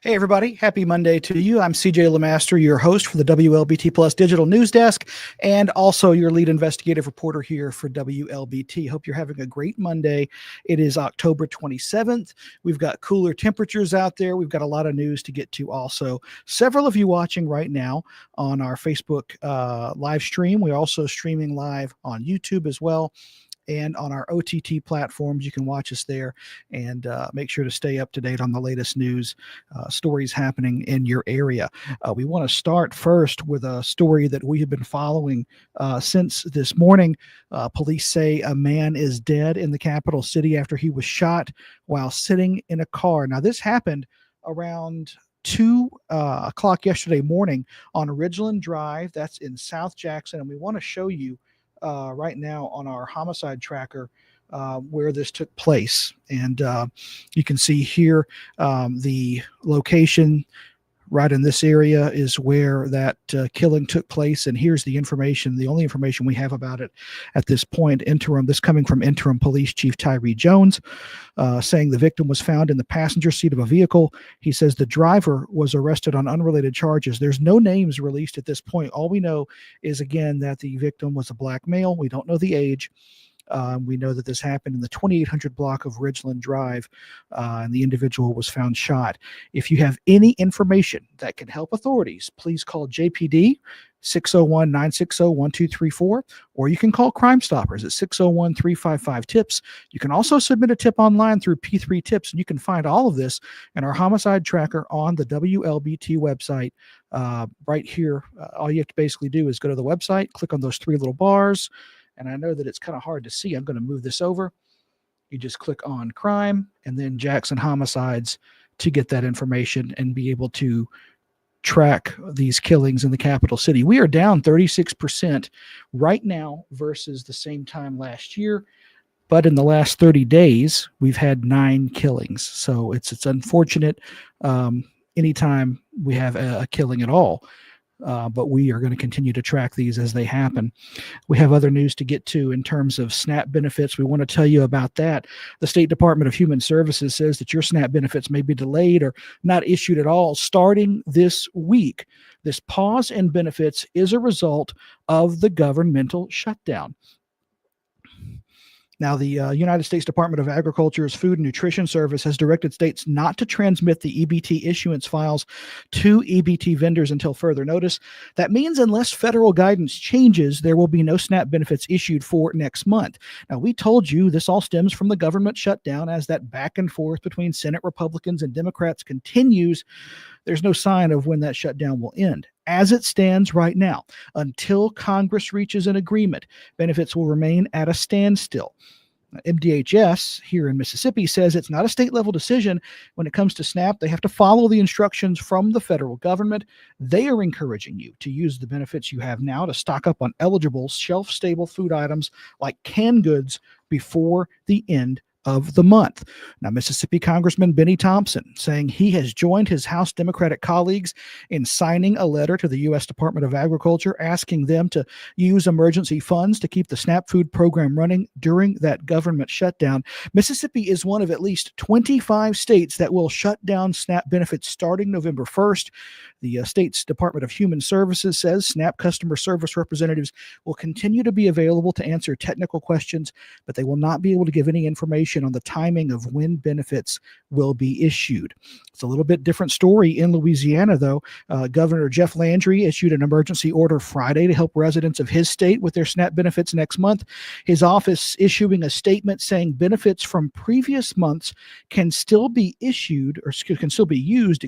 Hey, everybody. Happy Monday to you. I'm CJ Lemaster, your host for the WLBT Plus Digital News Desk, and also your lead investigative reporter here for WLBT. Hope you're having a great Monday. It is October 27th. We've got cooler temperatures out there. We've got a lot of news to get to also. Several of you watching right now on our Facebook live stream. We're also streaming live on YouTube as well. And on our OTT platforms, you can watch us there and make sure to stay up to date on the latest news stories happening in your area. We want to start first with a story that we have been following since this morning. Police say a man is dead in the capital city after he was shot while sitting in a car. Now, this happened around 2 o'clock yesterday morning on Ridgeland Drive. That's in South Jackson, and we want to show you right now on our homicide tracker where this took place. And you can see here the location right in this area is where that killing took place. And here's the information, the only information we have about it at this point. This coming from Interim Police Chief Tyree Jones, saying the victim was found in the passenger seat of a vehicle. He says the driver was arrested on unrelated charges. There's no names released at this point. All we know is, again, that the victim was a black male. We don't know the age. We know that this happened in the 2800 block of Ridgeland Drive, and the individual was found shot. If you have any information that can help authorities, please call JPD 601-960-1234, or you can call Crime Stoppers at 601-355-TIPS. You can also submit a tip online through P3 Tips, and you can find all of this in our homicide tracker on the WLBT website right here. All you have to basically do is go to the website, click on those three little bars, and I know that it's kind of hard to see. I'm going to move this over. You just click on crime and then Jackson Homicides to get that information and be able to track these killings in the capital city. We are down 36% right now versus the same time last year. But in the last 30 days, we've had 9 killings. So it's unfortunate anytime we have a killing at all. But we are going to continue to track these as they happen. We have other news to get to in terms of SNAP benefits. We want to tell you about that. The State Department of Human Services says that your SNAP benefits may be delayed or not issued at all starting this week. This pause in benefits is a result of the governmental shutdown. Now, the United States Department of Agriculture's Food and Nutrition Service has directed states not to transmit the EBT issuance files to EBT vendors until further notice. That means unless federal guidance changes, there will be no SNAP benefits issued for next month. Now, we told you this all stems from the government shutdown as that back and forth between Senate Republicans and Democrats continues. There's no sign of when that shutdown will end. As it stands right now, until Congress reaches an agreement, benefits will remain at a standstill. MDHS here in Mississippi says it's not a state-level decision. When it comes to SNAP, they have to follow the instructions from the federal government. They are encouraging you to use the benefits you have now to stock up on eligible, shelf-stable food items like canned goods before the end of the month. Now, Mississippi Congressman Benny Thompson saying he has joined his House Democratic colleagues in signing a letter to the U.S. Department of Agriculture asking them to use emergency funds to keep the SNAP food program running during that government shutdown. Mississippi is one of at least 25 states that will shut down SNAP benefits starting November 1st. The state's Department of Human Services says SNAP customer service representatives will continue to be available to answer technical questions, but they will not be able to give any information on the timing of when benefits will be issued. It's a little bit different story in Louisiana, though. Governor Jeff Landry issued an emergency order Friday to help residents of his state with their SNAP benefits next month. His office issuing a statement saying benefits from previous months can still be issued or can still be used,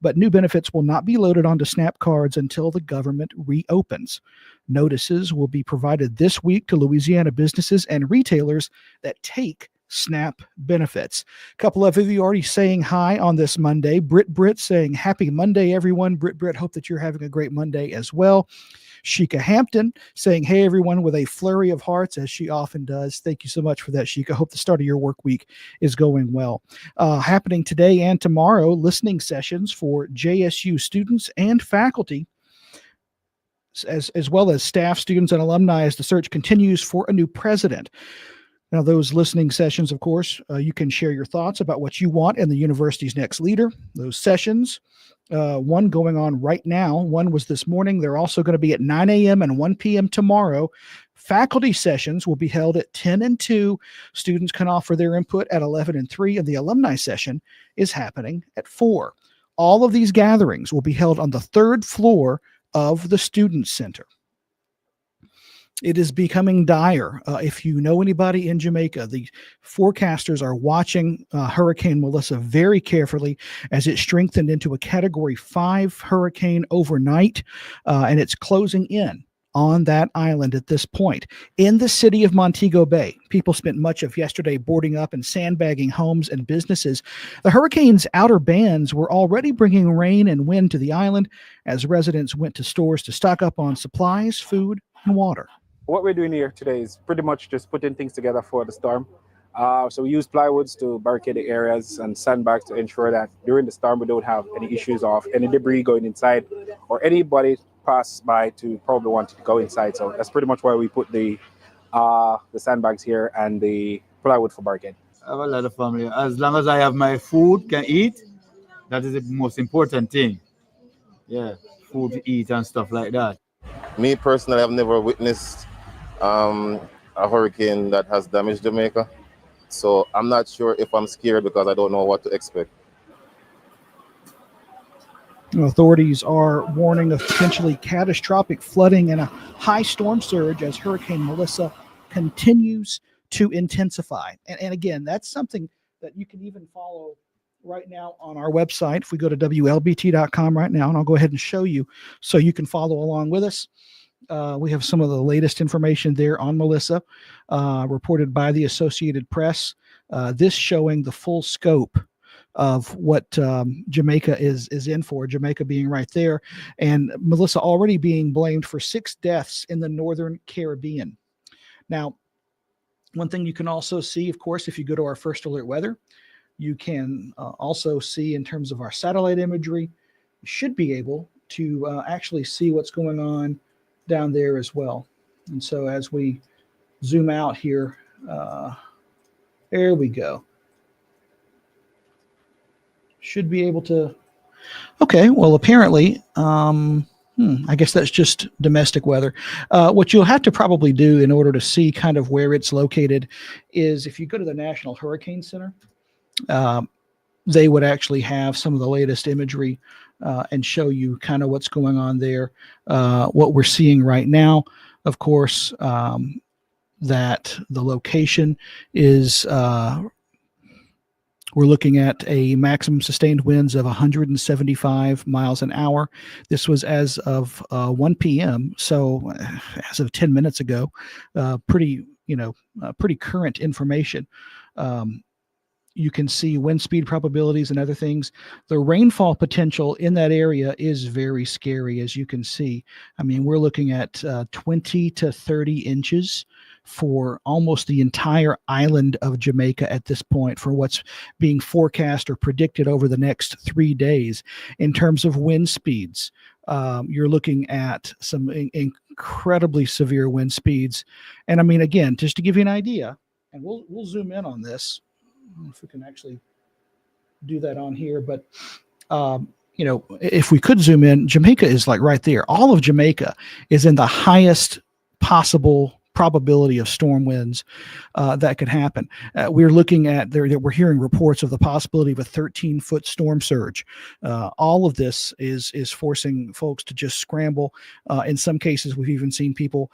but new benefits will not be loaded onto SNAP cards until the government reopens. Notices will be provided this week to Louisiana businesses and retailers that take SNAP benefits. A couple of you already saying hi on this Monday. Britt saying happy Monday, everyone. Britt, hope that you're having a great Monday as well. Sheikah Hampton saying, hey, everyone, with a flurry of hearts, as she often does. Thank you so much for that, Sheikah. Hope the start of your work week is going well. Happening today and tomorrow, listening sessions for JSU students and faculty, as well as staff, students, and alumni as the search continues for a new president. Now, those listening sessions, of course, you can share your thoughts about what you want in the university's next leader. Those sessions, one going on right now, one was this morning. They're also going to be at 9 a.m. and 1 p.m. tomorrow. Faculty sessions will be held at 10 and 2. Students can offer their input at 11 and 3, and the alumni session is happening at 4. All of these gatherings will be held on the 3rd floor of the Student Center. It is becoming dire. If you know anybody in Jamaica, the forecasters are watching Hurricane Melissa very carefully as it strengthened into a Category 5 hurricane overnight, and it's closing in on that island at this point. In the city of Montego Bay, people spent much of yesterday boarding up and sandbagging homes and businesses. The hurricane's outer bands were already bringing rain and wind to the island as residents went to stores to stock up on supplies, food, and water. What we're doing here today is pretty much just putting things together for the storm. So we use plywoods to barricade the areas and sandbags to ensure that during the storm we don't have any issues of any debris going inside or anybody pass by to probably want to go inside. So that's pretty much why we put the sandbags here and the plywood for barricade. I have a lot of family. As long as I have my food, can eat, that is the most important thing. Yeah, food to eat and stuff like that. Me personally, I've never witnessed a hurricane that has damaged Jamaica. So I'm not sure if I'm scared because I don't know what to expect. Authorities are warning of potentially catastrophic flooding and a high storm surge as Hurricane Melissa continues to intensify. And again, that's something that you can even follow right now on our website. If we go to WLBT.com right now, and I'll go ahead and show you so you can follow along with us. We have some of the latest information there on Melissa, reported by the Associated Press. This showing the full scope of what Jamaica is in for, Jamaica being right there, and Melissa already being blamed for 6 deaths in the Northern Caribbean. Now, one thing you can also see, of course, if you go to our First Alert Weather, you can also see in terms of our satellite imagery, you should be able to actually see what's going on down there as well. And so as we zoom out here, there we go. Should be able to. Okay, well, apparently, I guess that's just domestic weather. What you'll have to probably do in order to see kind of where it's located is if you go to the National Hurricane Center, they would actually have some of the latest imagery and show you kind of what's going on there. What we're seeing right now, of course, that the location is we're looking at a maximum sustained winds of 175 miles an hour. This was as of 1 p.m. So as of 10 minutes ago, pretty current information. You can see wind speed probabilities and other things. The rainfall potential in that area is very scary, as you can see. I mean, we're looking at 20 to 30 inches for almost the entire island of Jamaica at this point for what's being forecast or predicted over the next 3 days. In terms of wind speeds, you're looking at some incredibly severe wind speeds. And I mean, again, just to give you an idea, and we'll zoom in on this. I don't know if we can actually do that on here, but if we could zoom in, Jamaica is like right there. All of Jamaica is in the highest possible probability of storm winds that could happen. We're looking at we're hearing reports of the possibility of a 13-foot storm surge. All of this is forcing folks to just scramble. In some cases, we've even seen people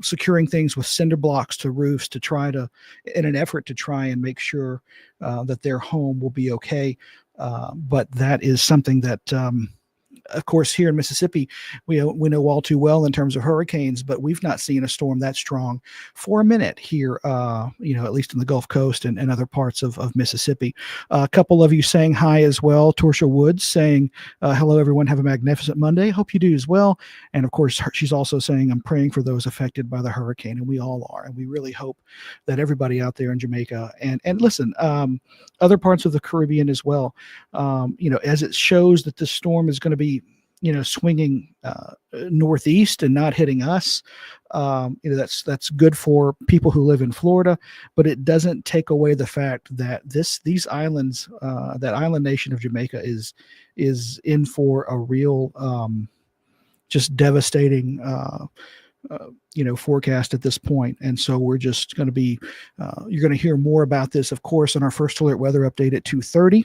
securing things with cinder blocks to roofs to try to, in an effort to try and make sure that their home will be okay. But that is something that of course, here in Mississippi, we know all too well in terms of hurricanes, but we've not seen a storm that strong for a minute here, at least in the Gulf Coast and other parts of Mississippi. A couple of you saying hi as well. Torsha Woods saying, hello, everyone. Have a magnificent Monday. Hope you do as well. And of course, she's also saying, I'm praying for those affected by the hurricane, and we all are. And we really hope that everybody out there in Jamaica and listen, other parts of the Caribbean as well, as it shows that this storm is going to be swinging northeast and not hitting us. That's good for people who live in Florida, but it doesn't take away the fact that these islands, that island nation of Jamaica, is in for a real just devastating forecast at this point. And so we're just going to be, you're going to hear more about this, of course, on our first alert weather update at 2:30.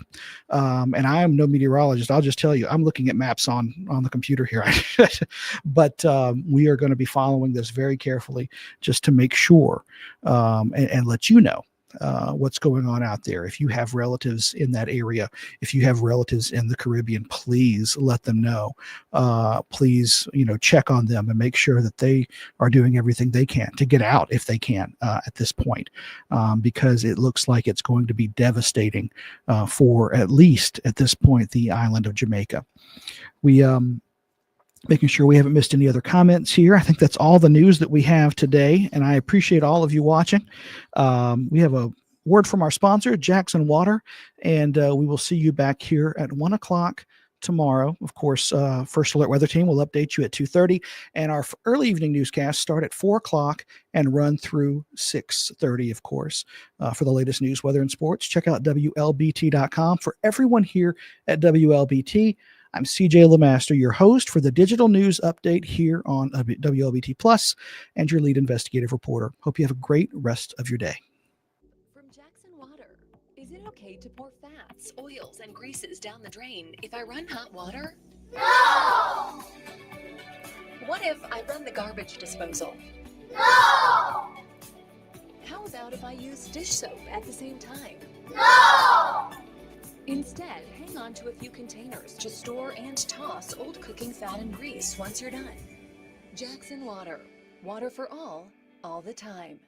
And I am no meteorologist. I'll just tell you, I'm looking at maps on the computer here. But we are going to be following this very carefully just to make sure and let you know what's going on out there. If you have relatives in that area, if you have relatives in the Caribbean, please let them know. Please, check on them and make sure that they are doing everything they can to get out if they can at this point, because it looks like it's going to be devastating for, at least at this point, the island of Jamaica. We making sure we haven't missed any other comments here. I think that's all the news that we have today, and I appreciate all of you watching. We have a word from our sponsor, Jackson Water, and we will see you back here at 1 o'clock tomorrow. Of course, First Alert Weather Team will update you at 2:30, and our early evening newscasts start at 4 o'clock and run through 6:30, of course. For the latest news, weather, and sports, check out WLBT.com. For everyone here at WLBT, I'm CJ LeMaster, your host for the digital news update here on WLBT Plus, and your lead investigative reporter. Hope you have a great rest of your day. From Jackson Water, is it okay to pour fats, oils, and greases down the drain if I run hot water? No! What if I run the garbage disposal? No! How about if I use dish soap at the same time? No! Instead, hang on to a few containers to store and toss old cooking fat and grease once you're done. Jackson Water. Water for all the time.